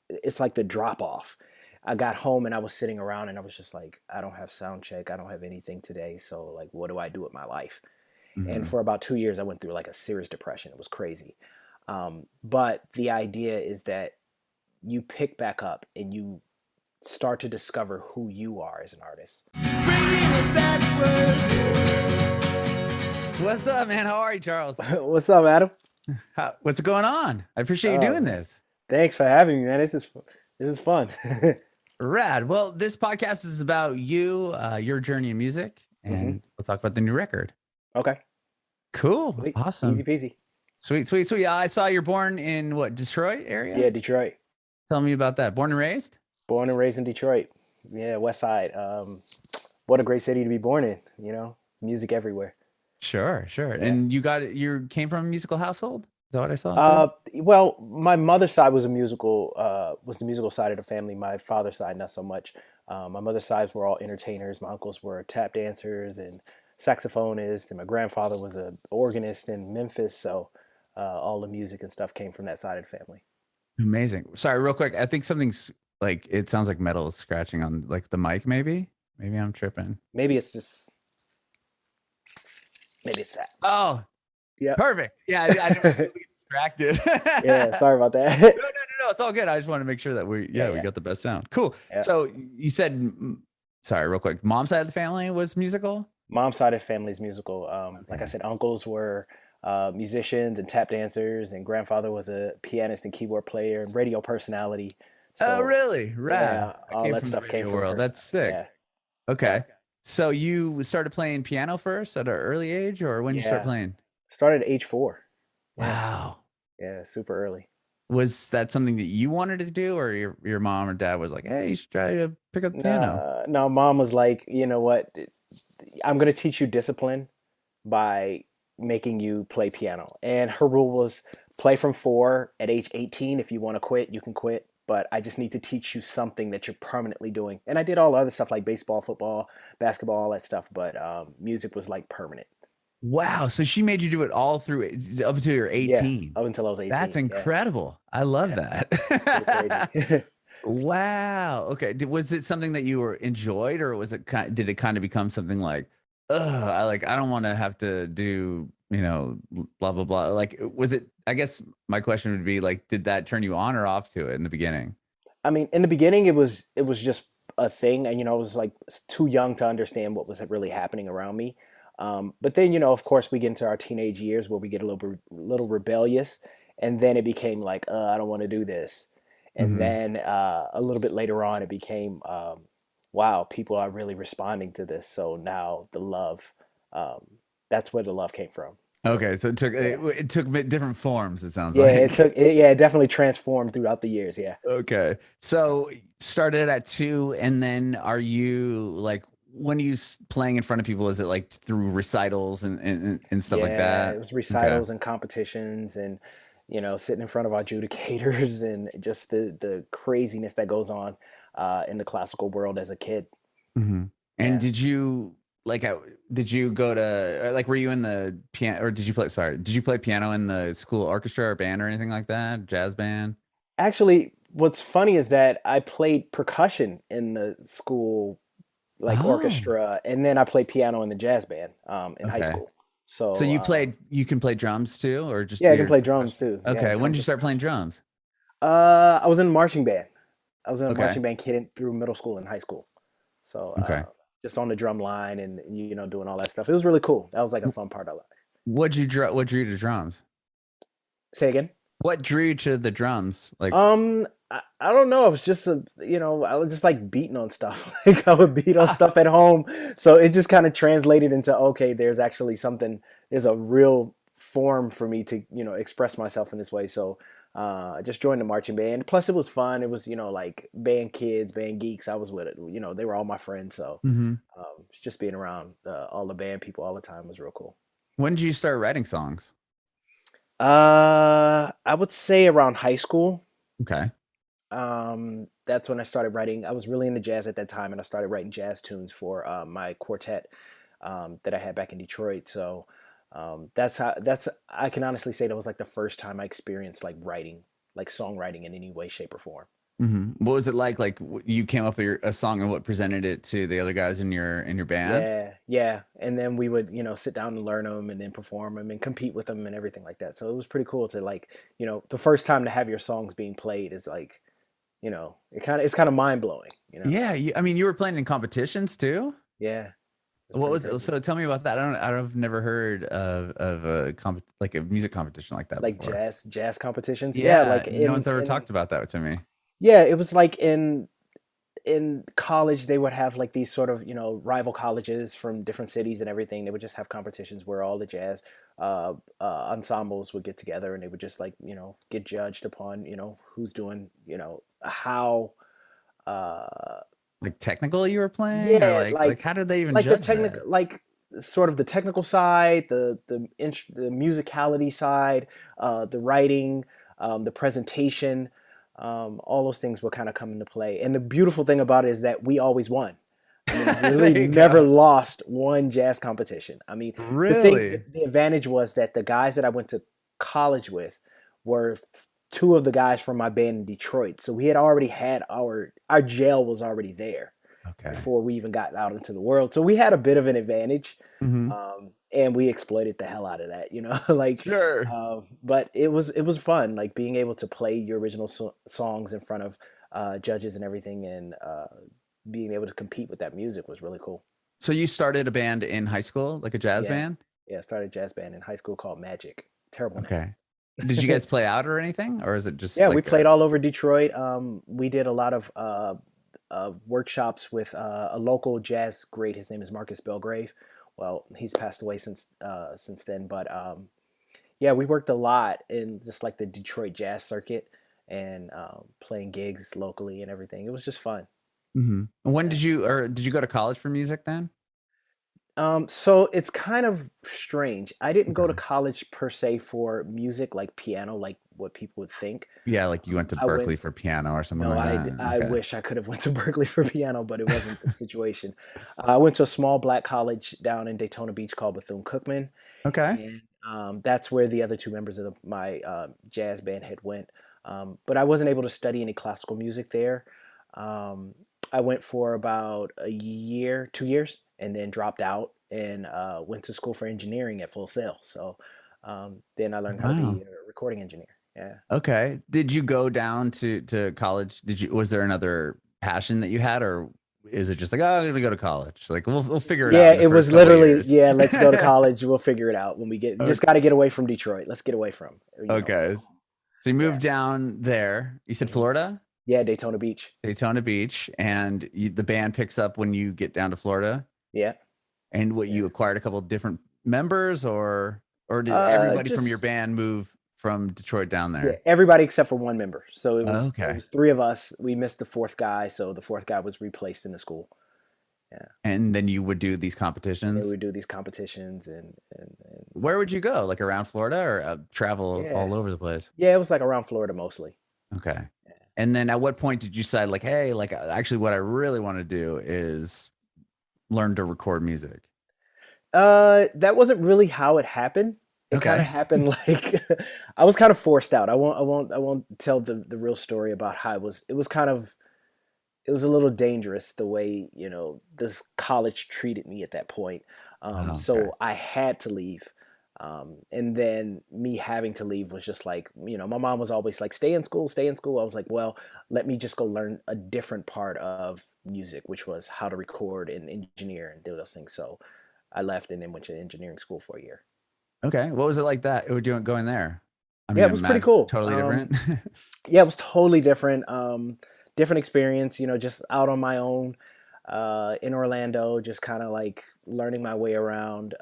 it's like the drop off. I got home and I was sitting around and I was just like, I don't have sound check. I don't have anything today. So like, what do I do with my life? And Hmm. for about 2 years, I went through like a serious depression. It was crazy. But the idea is that you pick back up and you start to discover who you are as an artist. What's up, man? How are you, Charles? What's up, Adam? What's going on? I appreciate you Oh doing man, this. thanks for having me, man. This is fun. Rad. Well, this podcast is about you, your journey in music, Hmm. and we'll talk about the new record. Okay, Cool. sweet, easy Awesome. peasy. Sweet, sweet, sweet. I saw you're born in what, Detroit area? Yeah, Detroit. Tell me about that. Born and raised? Born and raised in Detroit. Yeah, West Side. What a great city to be born in. Music everywhere. Sure, sure. Yeah. And you came from a musical household? Is that what I saw too? Uh, well, my mother's side was the musical side of the family. My father's side, not so much. My mother's sides were all entertainers. My uncles were tap dancers and saxophonists, and my grandfather was a organist in Memphis. So all the music and stuff came from that side of the family. Amazing. Sorry, real quick. I think something's like it sounds like metal is scratching on like the mic, maybe. Maybe I'm tripping. Maybe it's just, maybe it's that. Oh, Yep. perfect. Yeah, I didn't want to get distracted. Yeah. Sorry about that. No, it's all good. I just want to make sure that Yeah, we yeah, got the best sound. Cool. yeah. So you said, sorry, real quick. Mom's side of the family was musical. Mom's side of the family's musical. Like I Okay. said, uncles were musicians and tap dancers, and grandfather was a pianist and keyboard player and radio personality. Oh, So really? Rad. yeah, I all came that from the stuff came radio from world. her That's side. sick. Yeah, yeah, Okay. So you started playing piano first at an early age, or when did you start yeah. playing? Started at age 4. Yeah, Wow. yeah, super early. Was that something that you wanted to do, or your mom or dad was like, "Hey, you should try to pick up the piano"? No, no, mom was like, you know what? I'm gonna teach you discipline by making you play piano. And her rule was play from 4 at age 18. If you want to quit, you can quit. But I just need to teach you something that you're permanently doing. And I did all the other stuff like baseball, football, basketball, all that stuff. But music was like permanent. Wow. So she made you do it all through up until you're Yeah, 18. up until I was That's 18. Yeah, incredible. I love yeah, pretty crazy. that. Wow. Okay. Was it something that you were enjoyed, or was it did it kind of become something like, ugh, I don't want to have to do, blah blah blah. Like, was it? I guess my question would be like, did that turn you on or off to it in the beginning? I mean, in the beginning, it was just a thing, and I was like too young to understand what was really happening around me. But then, of course, we get into our teenage years where we get a little rebellious, and then it became like, I don't want to do this. And Hmm. then a little bit later on, it became, wow, people are really responding to this. So now the love, um, that's where the love came from. Okay, so Yeah, it took different forms. It sounds yeah, it like. took, it, yeah, it definitely transformed throughout the years. Yeah. Okay. So started at 2, and then are you like when you playing in front of people, is it like through recitals and stuff like Yeah, it that? was Okay. recitals and competitions and sitting in front of our adjudicators and just the craziness that goes on in the classical world as a kid. Hmm. And Yeah. did you like did you go to like were you in the piano, or did you play piano in the school orchestra or band or anything like that? Jazz band? Actually, what's funny is that I played percussion in the school like Oh, orchestra, and then I played piano in the jazz band in high okay. school. So So you can play drums too, or just yeah, I can your play drums percussion? too. Yeah, Okay. When did drums you are start fun. playing drums? I was in marching band. I was in a Okay. marching band kid through middle school and high school. So Okay. just on the drum line and doing all that stuff. It was really cool. That was like a fun part of life. What drew you to drums? Say again. What drew you to the drums? Like, I don't know. I was just I was just like beating on stuff. Like I would beat on ah, stuff at home. So it just kind of translated into okay, there's actually something. There's a real form for me to express myself in this way. So I just joined the marching band. Plus, it was fun. It was like band kids, band geeks. I was with it. They were all my friends. So mhm. just being around all the band people all the time was real cool. When did you start writing songs? I would say around high school. Okay. That's when I started writing. I was really into jazz at that time, and I started writing jazz tunes for my quartet that I had back in Detroit. So that's how. That's I can honestly say that was like the first time I experienced like writing like songwriting in any way, shape, or form. What was it like? Like you came up with a song and what presented it to the other guys in your band? Yeah, yeah. And then we would, sit down and learn them and then perform them and compete with them and everything like that. So it was pretty cool to like, the first time to have your songs being played is like, it's kind of mind blowing. Yeah, I mean, you were playing in competitions too. Yeah, it's What pretty was crazy. so? Tell me about that. I've never heard of like a music competition like that Like before. jazz competitions. Yeah, Yeah, like no in one's ever in talked about that to me. yeah, it was like in college they would have like these sort of rival colleges from different cities and everything. They would just have competitions where all the jazz ensembles would get together and they would just like get judged upon who's doing how uh Like technical you were playing, or yeah, like how did they even like the judge technical, that? like sort of the technical side, the musicality side, the writing, the presentation, all those things will kind of come into play. And the beautiful thing about it is that we always won. I mean, really There you never go. lost one jazz competition. I mean, Really? the advantage was that the guys that I went to college with were two of the guys from my band in Detroit. So we had already had our jail was already there Okay. before we even got out into the world. So we had a bit of an advantage, Hmm. and we exploited the hell out of that, like. Sure. But it was fun, like being able to play your original songs in front of judges and everything, and being able to compete with that music was really cool. So you started a band in high school, like a jazz Yeah, band? yeah. I started a jazz band in high school called Magic. Terrible Okay. Did you name. guys play out or anything, or is it just Yeah, we like played a all over Detroit. We did a lot of workshops with a local jazz great. His name is Marcus Belgrave. Well, he's passed away since then, but yeah, we worked a lot in just like the Detroit jazz circuit and playing gigs locally and everything. It was just fun. When Yeah. did you go to college for music then? So it's kind of strange. I didn't go to Okay. college per se for music, like piano, like what people would think. Yeah, like you went to I Berkeley went for piano or something No, like that. I Okay. wish I could have went to Berkeley for piano, but it wasn't the situation. I went to a small black college down in Daytona Beach called Bethune-Cookman, Okay. and that's where the other two members of my jazz band had went. But I wasn't able to study any classical music there. Um, I went for about a year, 2 years, and then dropped out and went to school for engineering at Full Sail. So then I learned how to be Wow. a recording engineer. Yeah. Okay. Did you go down to college? Was there another passion that you had, or is it just like, oh, I'm gonna go to college? Like we'll figure it out Yeah, in the it first was couple of literally, years. yeah, let's go to college. We'll figure it out when we just got Okay. to get away from Detroit. Let's get away from Okay. home. So you Yeah. moved down there. You said Mhm. Florida, Yeah, Daytona Beach. Daytona Beach, and the band picks up when you get down to Florida. Yeah. And what, Yeah. you acquired a couple of different members, or did everybody from your Just band move from Detroit down yeah, there? everybody except for one member. So it Okay. was three of us. We missed the fourth guy, so the fourth guy was replaced in the school. Yeah. And then you would do these And then competitions. we do these competitions and Where would you go? Like around Florida, or travel yeah. all over the place? Yeah, it was like around Florida mostly. Okay. And then at what point did you decide, like, hey, like actually what I really want to do is learn to record music? That wasn't really how it happened. It kind of Okay. happened like I was kind of forced out. I won't tell the real story about how it was kind of it was a little dangerous the way, this college treated me at that point. Oh, okay. So I had to leave. And then me having to leave was just like, my mom was always like, stay in school, stay in school. I was like, well, let me just go learn a different part of music, which was how to record and engineer and do those things. So I left and then went to engineering school for a year. Okay. What was it like that? We're doing going there. I Yeah, mean, it was pretty cool. totally different. Yeah, it was totally different. Different experience, just out on my own in Orlando, just kind of like learning my way around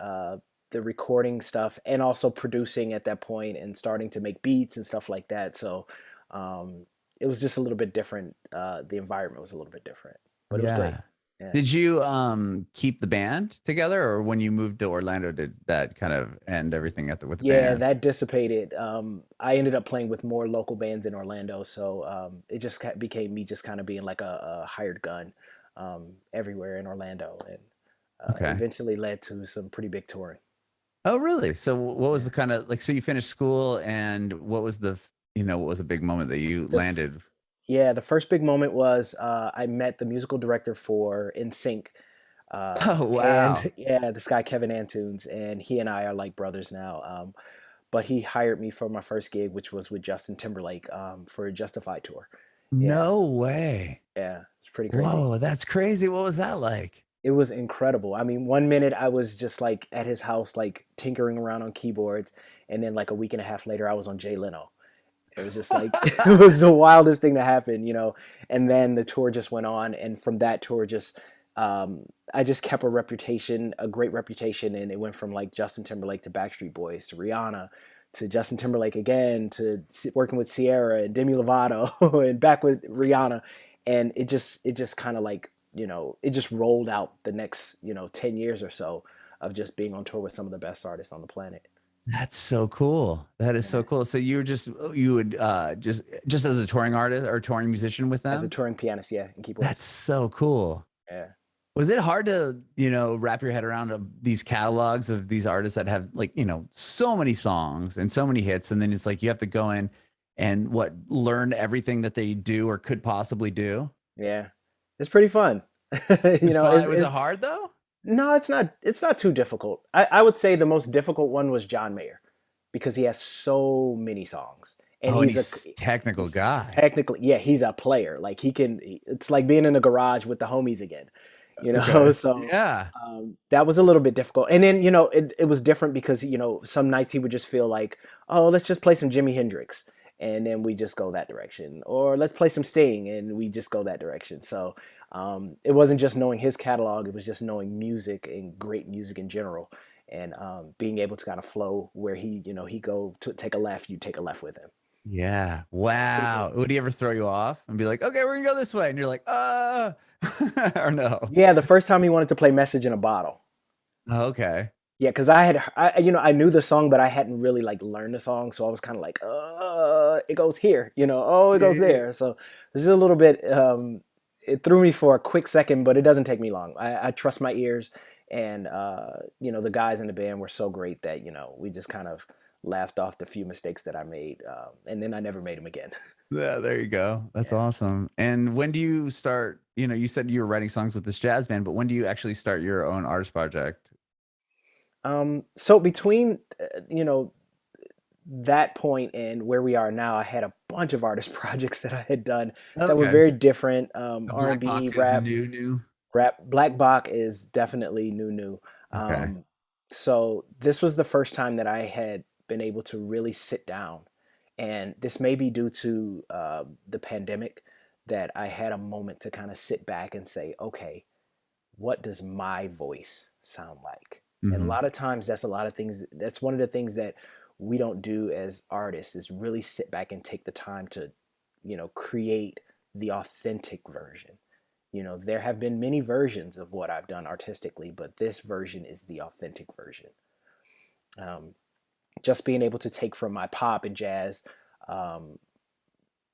the recording stuff and also producing at that point and starting to make beats and stuff like that. So um, it was just a little bit different. The environment was a little bit different, but it was great. Yeah. Yeah. Did you keep the band together, or when you moved to Orlando, did that kind of end everything with the Yeah, band? that dissipated. I ended up playing with more local bands in Orlando, so it just became me just kind of being like a hired gun everywhere in Orlando, and Okay. eventually led to some pretty big touring. Oh, really? So what was Yeah. the kind of like, so you finished school, and what was the what was a big moment that you The f- landed? yeah, the first big moment was I met the musical director for NSYNC, Oh, and wow. yeah, this guy Kevin Antunes, and he and I are like brothers now. But he hired me for my first gig, which was with Justin Timberlake for a Justified tour. Yeah, No way. yeah, it's pretty crazy. Whoa, that's crazy. What was that like? It was incredible. I mean, one minute I was just like at his house, like tinkering around on keyboards, and then like a week and a half later, I was on Jay Leno. It was just like it was the wildest thing to happen, you know. And then the tour just went on, and from that tour, just I just kept a reputation, a great reputation, and it went from like Justin Timberlake to Backstreet Boys to Rihanna to Justin Timberlake again to working with Sierra and Demi Lovato and back with Rihanna, and it just kind of like it just rolled out the next 10 years or so of just being on tour with some of the best artists on the planet. That's so cool. That is so Yeah. cool. So you would just as a touring artist or touring musician with As a them? touring pianist, yeah, and That's keyboardist. so cool. Yeah. Was it hard to, wrap your head around these catalogs of these artists that have like, so many songs and so many hits, and then it's like you have to go in and learn everything that they do or could possibly do? Yeah, it's pretty fun. It was fun. Was it It's hard though? no, it's not. It's not too difficult. I would say the most difficult one was John Mayer because he has so many songs, and Oh, and he's technical he's guy. technically, yeah, he's a player. Like he can. It's like being in the garage with the homies again, you know. Okay. So Yeah. that was a little bit difficult, and then it was different because some nights he would just feel like, oh, let's just play some Jimi Hendrix, and then we just go that direction, or let's play some Sting, and we just go that direction. So it wasn't just knowing his catalog; it was just knowing music and great music in general, and being able to kind of flow where he go to take a left, you take a left with him. Yeah. Pretty cool. Wow. Would he ever throw you off and be like, okay, we're gonna go this way? And you're like, or no? Yeah, the first time he wanted to play "Message in a Bottle." Oh, okay. Yeah, because I knew the song, but I hadn't really like learned the song, so I was kind of like, it goes here, oh, it Yeah, goes yeah, there. So it's just a little bit. It threw me for a quick second, but it doesn't take me long. I trust my ears, and the guys in the band were so great that we just kind of laughed off the few mistakes that I made, and then I never made them again. yeah, there you go. That's Yeah. awesome. And when do you start? You said you were writing songs with this jazz band, but when do you actually start your own artist project? So between that point and where we are now, I had a bunch of artist projects that I had done that were Okay. very different. The Black R&B, Book is rap, new. rap. Black Bach is definitely new. Okay. Um, so this was the first time that I had been able to really sit down, and this may be due to the pandemic that I had a moment to kind of sit back and say, okay, what does my voice sound like? And a Hmm. lot of times that's a lot of things. That's one of the things that we don't do as artists is really sit back and take the time to, create the authentic version. There have been many versions of what I've done artistically, but this version is the authentic version. Um, just being able to take from my pop and jazz um,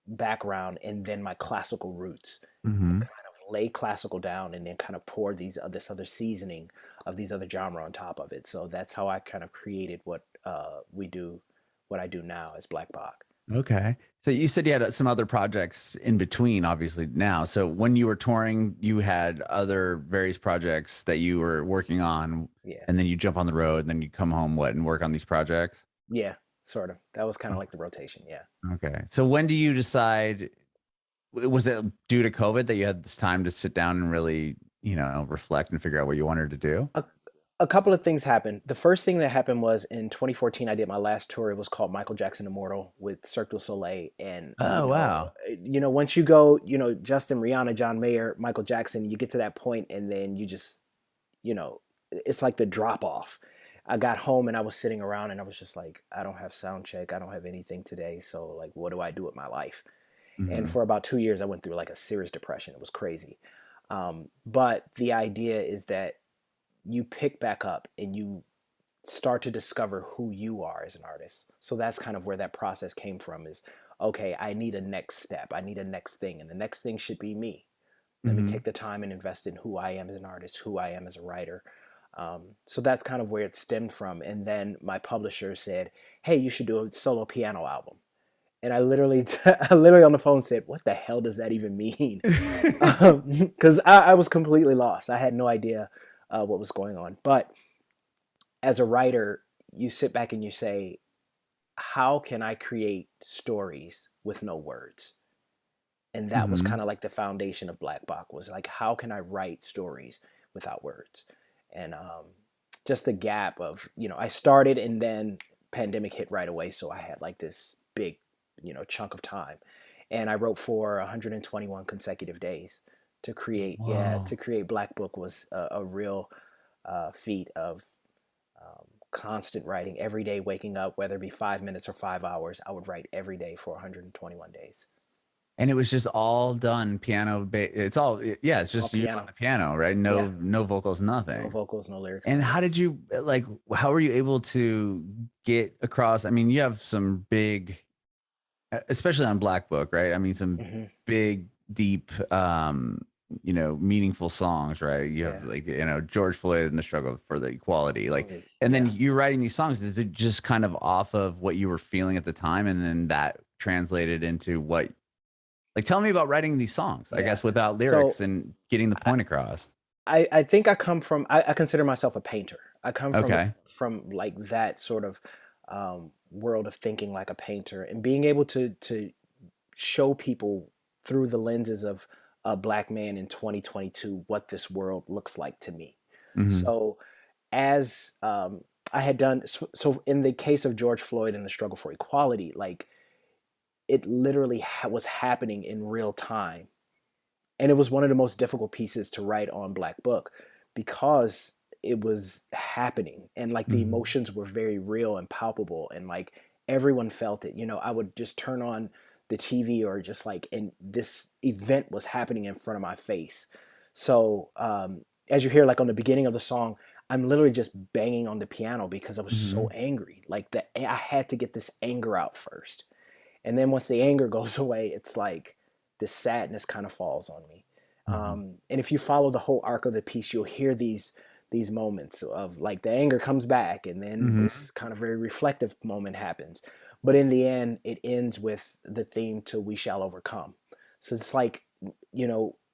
background and then my classical roots, Hmm. kind of lay classical down and then kind of pour this other seasoning of these other genre on top of it. So that's how I kind of created what I do now as Black Bach. Okay. So you said you had some other projects in between, obviously now. So when you were touring, you had other various projects that you were working on, Yeah, and then you jump on the road, and then you come home, and work on these projects. yeah, sort of. That was kind of like the rotation. Yeah. Okay. So when do you decide? Was it due to COVID that you had this time to sit down and really, reflect and figure out what you wanted to do? A, a couple of things happened. The first thing that happened was in 2014, I did my last tour. It was called Michael Jackson Immortal with Cirque du Soleil. And, Oh, wow. once you go, Justin, Rihanna, John Mayer, Michael Jackson, you get to that point and then you just, it's like the drop off. I got home and I was sitting around and I was just like, I don't have sound check. I don't have anything today. So, like, what do I do with my life? And Hmm. for about 2 years, I went through like a serious depression. It was crazy. But the idea is that you pick back up and you start to discover who you are as an artist. So that's kind of where that process came from is, okay, I need a next step. I need a next thing. And the next thing should be me. Let me Hmm. take the time and invest in who I am as an artist, who I am as a writer. So that's kind of where it stemmed from. And then my publisher said, hey, you should do a solo piano album. And I literally, I literally on the phone said, "What the hell does that even mean?" Because I was completely lost. I had no idea what was going on. But as a writer, you sit back and you say, "How can I create stories with no words?" And that was Hmm. kind of like the foundation of Black Book, was like, how can I write stories without words? And just the gap of, I started and then pandemic hit right away. So I had like this big, chunk of time. And I wrote for 121 consecutive days to create, Whoa. to create Black Book was a real feat of constant writing every day, waking up, whether it be 5 minutes or 5 hours, I would write every day for 121 days. And it was just all done piano. It's all, yeah, it's All just you on piano. the piano, right? Yeah. No vocals, No nothing. vocals, no lyrics, And nothing. how did you like? How were you able to get across? I mean, you have some big, especially on Black Book, right? I mean, some Hmm. big, deep, meaningful songs, right? You have Yeah. like, George Floyd and the struggle for the equality, like, and then Yeah. you writing these songs. Is it just kind of off of what you were feeling at the time, and then that translated into what? Like, tell me about writing these songs, I Yeah. guess, without lyrics So and getting the I, point across. I think I come from, I consider myself a painter. I come Okay. from like that sort of world of thinking like a painter, and being able to show people through the lenses of a black man in 2022 what this world looks like to me. Hmm. So as I had done, so in the case of George Floyd and the struggle for equality, like it literally was happening in real time. And it was one of the most difficult pieces to write on Black Book because it was happening, and like the Hmm. emotions were very real and palpable, and like everyone felt it. I would just turn on the TV, or just like, and this event was happening in front of my face. So as you hear, like on the beginning of the song, I'm literally just banging on the piano because I was so Hmm. angry. Like I had to get this anger out first, and then once the anger goes away, it's like this sadness kind of falls on me. Hmm. And if you follow the whole arc of the piece, you'll hear these moments of like the anger comes back, and then Hmm. this kind of very reflective moment happens. But in the end, it ends with the theme to "We Shall Overcome." So it's like,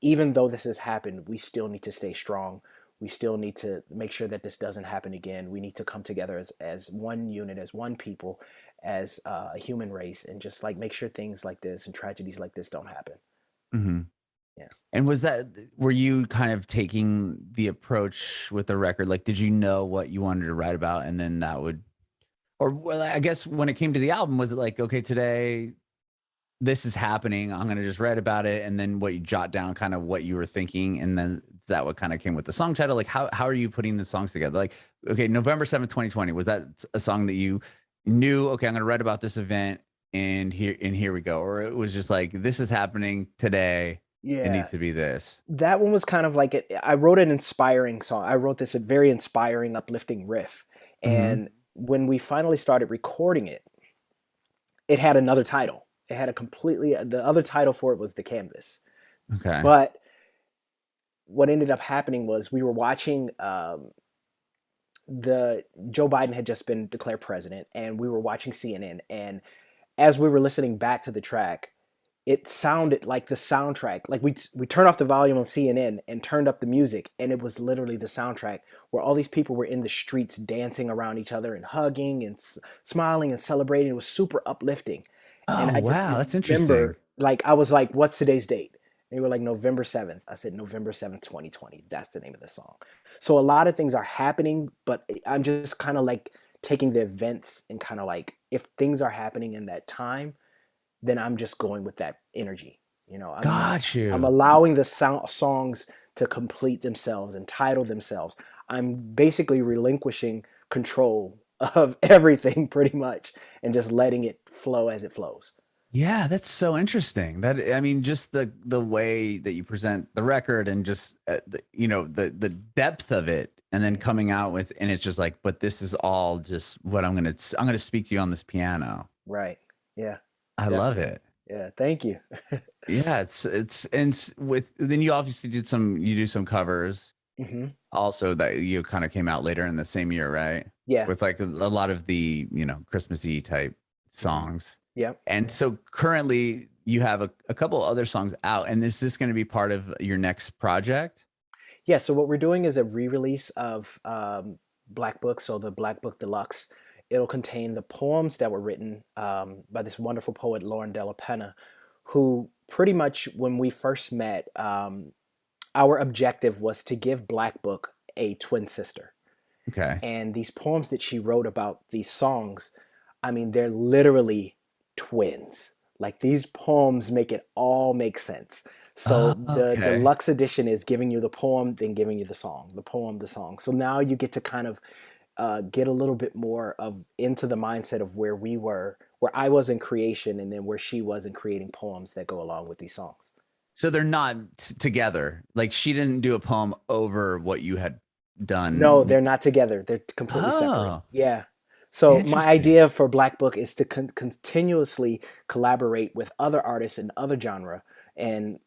even though this has happened, we still need to stay strong. We still need to make sure that this doesn't happen again. We need to come together as one unit, as one people, as a human race, and just like make sure things like this and tragedies like this don't happen. Hmm. Yeah. And were you kind of taking the approach with the record? Like, did you know what you wanted to write about? And then that would, or well, I guess when it came to the album, was it like, okay, today this is happening, I'm going to just write about it. And then what you jot down kind of what you were thinking. And then is that what kind of came with the song title? Like, how are you putting the songs together? Like, okay, November 7th, 2020, was that a song that you knew, okay, I'm going to write about this event and here we go? Or it was just like, this is happening today. It Yeah. needs to be this. That one was kind of like it. I wrote an inspiring song. I wrote this a very inspiring, uplifting riff. Hmm. And when we finally started recording it, it had another title. It had a completely, the other title for it was The Canvas. Okay. But what ended up happening was we were watching the Joe Biden had just been declared president, and we were watching CNN. And as we were listening back to the track, it sounded like the soundtrack. Like we turned off the volume on CNN and turned up the music, and it was literally the soundtrack where all these people were in the streets dancing around each other and hugging and smiling and celebrating. It was super uplifting. And Oh, I just wow. That's interesting. remember, like, I was like, "What's today's date?" And they were like, "November 7th." I said, "November 7th, 2020. That's the name of the song." So a lot of things are happening, but I'm just kind of like taking the events and kind of like, if things are happening in that time, then I'm just going with that energy. I'm not. Got I'm you. allowing the songs to complete themselves and title themselves. I'm basically relinquishing control of everything pretty much, and just letting it flow as it flows. Yeah, that's so interesting. That I mean, just the way that you present the record and just the depth of it, and then Mhm. coming out with, and it's just like, but this is all just what I'm gonna speak to you on this piano. Right. Yeah. I love Definitely. it. Yeah. Thank you. Yeah, it's and with then you obviously do some covers Hmm. also that you kind of came out later in the same year, right? Yeah. With like a lot of the Christmassy type Hmm. songs. Yeah. And so currently you have a couple other songs out, and is this going to be part of your next project? Yeah, so what we're doing is a re-release of Black Book, so the Black Book Deluxe. It'll contain the poems that were written by this wonderful poet, Lauren Delapenha, who pretty much, when we first met, our objective was to give Black Book a twin sister. Okay. And these poems that she wrote about these songs, I mean, they're literally twins. Like these poems make it all make sense. So the Okay. deluxe edition is giving you the poem, then giving you the song, the poem, the song. So now you get to kind of get a little bit more of into the mindset of where we were, where I was in creation, and then where she was in creating poems that go along with these songs. So they're not together. Like she didn't do a poem over what you had No, done. they're not together. They're completely separate. Oh, Yeah. So my interesting. idea for Black Book is to continuously collaborate with other artists in other genre and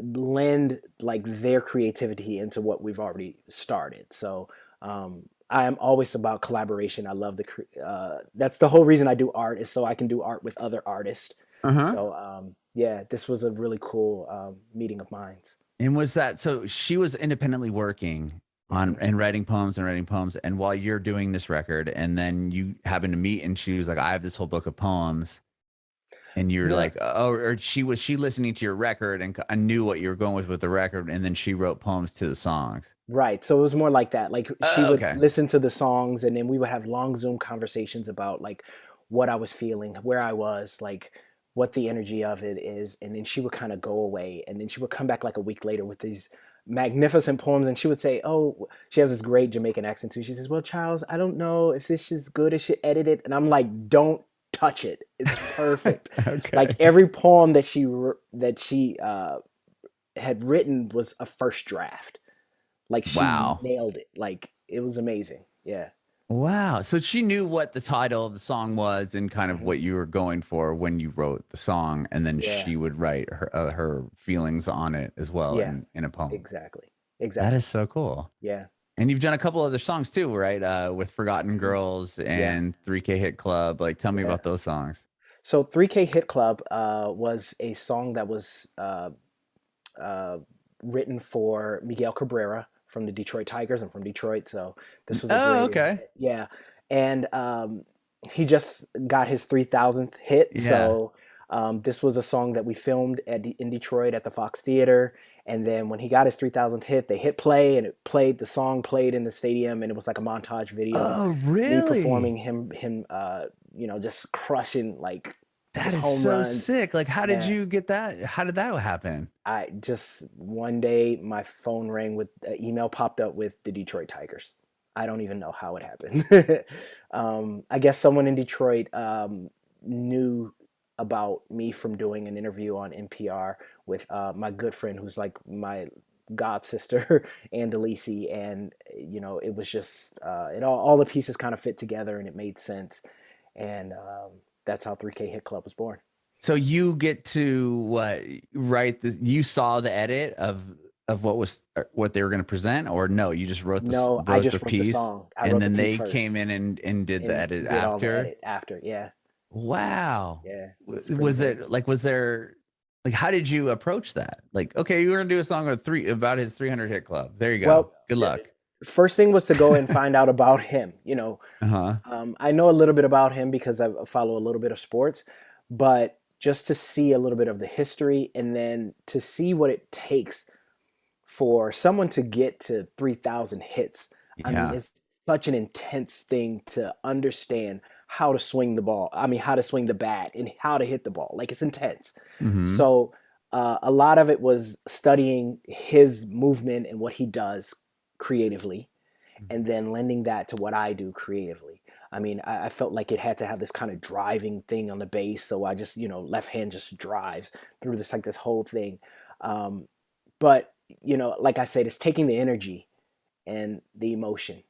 lend like their creativity into what we've already started. So I am always about collaboration. I love that's the whole reason I do art, is so I can do art with other artists. Uh-huh. So yeah, this was a really cool meeting of minds. And was that so she was independently working on Mhm. and writing poems, and while you're doing this record, and then you happen to meet and she was like, I have this whole book of poems, and you're No, like, oh, or she listening to your record and I knew what you were going with the record, and then she wrote poems to the songs. right. So it was more like that. Like she would Okay. listen to the songs and then we would have long Zoom conversations about like what I was feeling, where I was, like what the energy of it is. And then she would kind of go away and then she would come back like a week later with these magnificent poems and she would say, oh, she has this great Jamaican accent too. She says, well, Charles, I don't know if this is good. I should edit it. And I'm like, don't touch it. It's perfect. Like Okay. every poem that she had written was a first draft. Like she Wow. nailed it. Like it was amazing. Yeah. Wow. So she knew what the title of the song was and kind of Mhm. what you were going for when you wrote the song, and then Yeah. she would write her feelings on it as well Yeah. in a poem. Exactly. That is Exactly. so cool. Yeah. And you've done a couple other songs too, right? With Forgotten Mhm. Girls Yeah. and 3K Hit Club. Like, tell me Yeah. about those songs. So 3K Hit Club was a song that was uh, written for Miguel Cabrera from the Detroit Tigers. I'm from Detroit, so this was his Oh, radio okay. hit. Yeah. And he just got his 3,000th hit. Yeah. So this was a song that we filmed in Detroit at the Fox Theater. And then when he got his 3,000th hit, they hit play and it played, the song played in the stadium. And it was like a montage video, Oh, me performing really? just crushing like his That is home so runs. sick. Like, how did Yeah. you get that? How did that happen? I just one day my phone rang with an email popped up with the Detroit Tigers. I don't even know how it happened. I guess someone in Detroit knew about me from doing an interview on NPR with my good friend who's like my god sister and Elise, and it was just all the pieces kind of fit together and it made sense, and that's how 3K Hit Club was born. So you get to what write this? You saw the edit of what they were going to present, or no? You just No, I wrote the just wrote the piece, song. I and wrote the then piece they came first in and did the and edit did all the after. edit after. Yeah, Wow. yeah, it's pretty Was great. it like was there like how did you approach that? Like, okay, you were gonna do a song about his 300 hit club. There you go. Well, Good luck. first thing was to go and find out about him. Uh-huh. I know a little bit about him because I follow a little bit of sports, but just to see a little bit of the history and then to see what it takes for someone to get to 3,000 hits. I mean, Yeah. it's such an intense thing to understand how to swing the ball. I mean, how to swing the bat and how to hit the ball. Like it's intense. Mm-hmm. So a lot of it was studying his movement and what he does creatively, and then lending that to what I do creatively. I mean, I felt like it had to have this kind of driving thing on the bass, so I just, left hand just drives through this whole thing. Um, but like I said, it's taking the energy and the emotion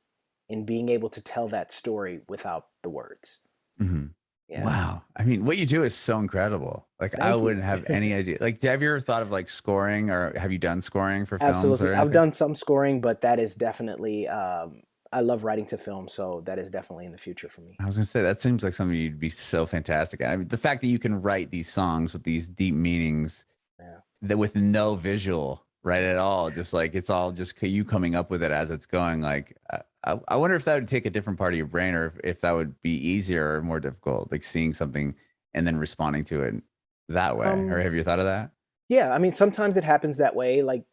and being able to tell that story without the words. Mm-hmm. Yeah. Wow. I mean, what you do is so incredible. Like I Thank you. wouldn't have any idea. Like, have you ever thought of like scoring, or have you done scoring for films Absolutely. or I've anything? done some scoring, but that is definitely I love writing to film, so that is definitely in the future for me. I was gonna say that seems like something you'd be so fantastic at. I mean, the fact that you can write these songs with these deep meanings Yeah. that with no visual, right, at all, just like it's all just you coming up with it as it's going. Like, I wonder if that would take a different part of your brain, or if that would be easier or more difficult, like seeing something and then responding to it that way. Or Um, have you thought of that? yeah, I mean, sometimes it happens that way. Like,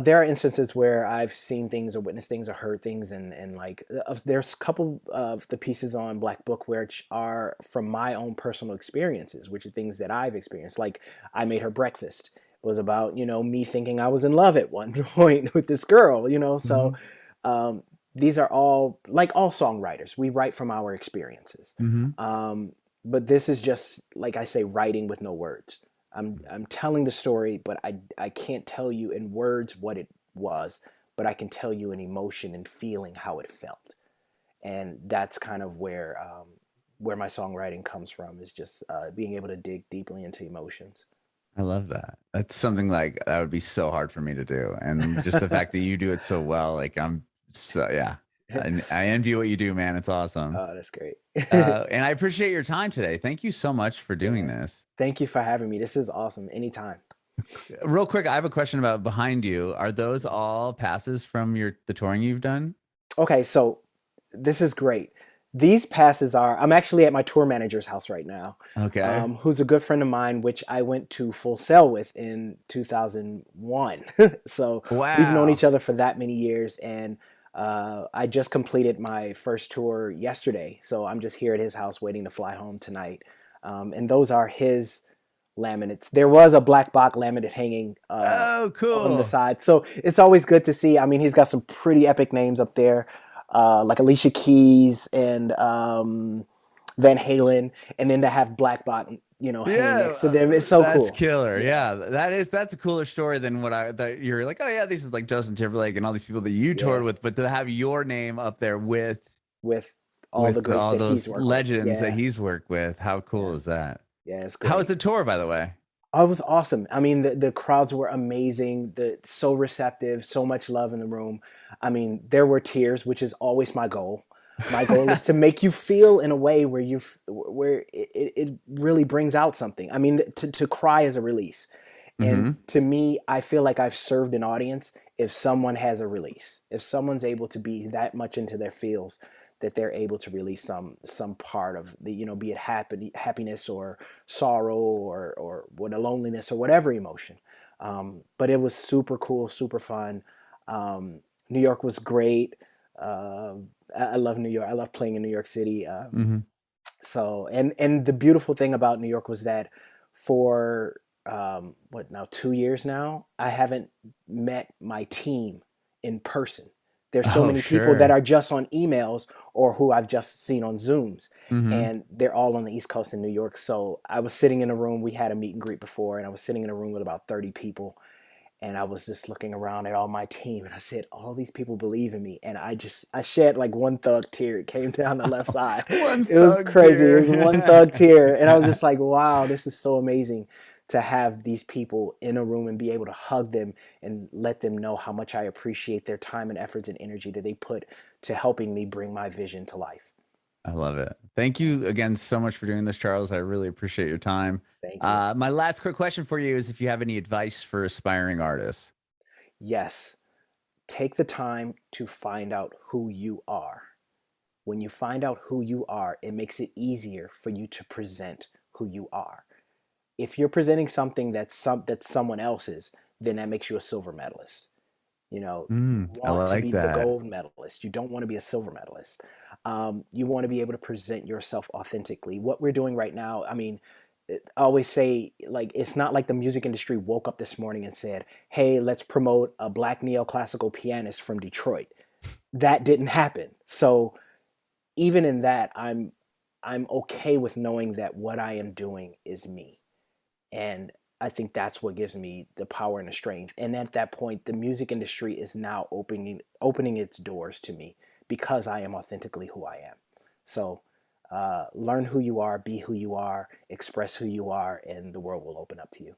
there are instances where I've seen things or witnessed things or heard things, and like there's a couple of the pieces on Black Book which are from my own personal experiences, which are things that I've experienced. Like, I Made Her Breakfast was about, me thinking I was in love at one point with this girl, Mm-hmm. so um, these are all, like all songwriters, we write from our experiences. Mm-hmm. But this is just, like I say, writing with no words. I'm telling the story, but I can't tell you in words what it was, but I can tell you an emotion and feeling how it felt. And that's kind of where my songwriting comes from, is just being able to dig deeply into emotions. I love that. That's something like that would be so hard for me to do. And just the fact that you do it so well, like I'm so, yeah. I envy what you do, man. It's awesome. Oh, that's great. And I appreciate your time today. Thank you so much for doing Yeah. this. Thank you for having me. This is awesome. Anytime. Real quick, I have a question about behind you. Are those all passes from the touring you've done? Okay, so this is great. These passes are, I'm actually at my tour manager's house right now, Okay. who's a good friend of mine, which I went to Full Sail with in 2001. So we've known Wow. each other for that many years, and I just completed my first tour yesterday. So I'm just here at his house waiting to fly home tonight. And those are his laminates. There was a Black Book laminate hanging Oh, on the cool. side. So it's always good to see. I mean, he's got some pretty epic names up there, like Alicia Keys and Van Halen, and then to have Black Book, hanging Yeah, next to them, it's so that's cool. killer. Yeah, Yeah, that's a cooler story than what I thought. You're like, oh yeah, this is like Justin Timberlake and all these people that you toured yeah, with, but to have your name up there with all the with greats all that he's those worked with. legends that Yeah, he's worked with, how yeah, cool is that? yeah, it's How was great. the tour, by the way? Oh, it was awesome. I mean, the crowds were amazing. So receptive, so much love in the room. I mean, there were tears, which is always my goal. My goal is to make you feel in a way where it really brings out something. I mean, to cry is a release. And Hmm. to me, I feel like I've served an audience if someone has a release. If someone's able to be that much into their feels that they're able to release some part of the, be it happiness or sorrow or what, a loneliness or whatever emotion. But it was super cool, super fun. New York was great. Uh, I love New York. I love playing in New York City. Hmm. So and the beautiful thing about New York was that for what now 2 years now, I haven't met my team in person. There's so Oh, many people that sure. are just on emails or who I've just seen on Zooms, Hmm. and they're all on the East Coast in New York. So I was sitting in a room. We had a meet and greet before, and I was sitting in a room with about 30 people, and I was just looking around at all my team, and I said, all these people believe in me. And I shed like one thug tear. It came down the left side. One It was thug crazy. It was one tear. thug tear. And I was just like, wow, this is so amazing to have these people in a room and be able to hug them and let them know how much I appreciate their time and efforts and energy that they put to helping me bring my vision to life. I love it. Thank you again so much for doing this, Charles. I really appreciate your time. Thank you. My last quick question for you is if you have any advice for aspiring artists. Yes, take the time to find out who you are. When you find out who you are, it makes it easier for you to present who you are. If you're presenting something that's someone else's, then that makes you a silver medalist. You I want to like be the that. gold medalist. You don't want to be a silver medalist. You want to be able to present yourself authentically. What we're doing right now, I mean, I always say, like, it's not like the music industry woke up this morning and said, hey, let's promote a black neoclassical pianist from Detroit. That didn't happen. So even in that, I'm okay with knowing that what I am doing is me. And I think that's what gives me the power and the strength. And at that point, the music industry is now opening its doors to me because I am authentically who I am. So learn who you are, be who you are, express who you are, and the world will open up to you.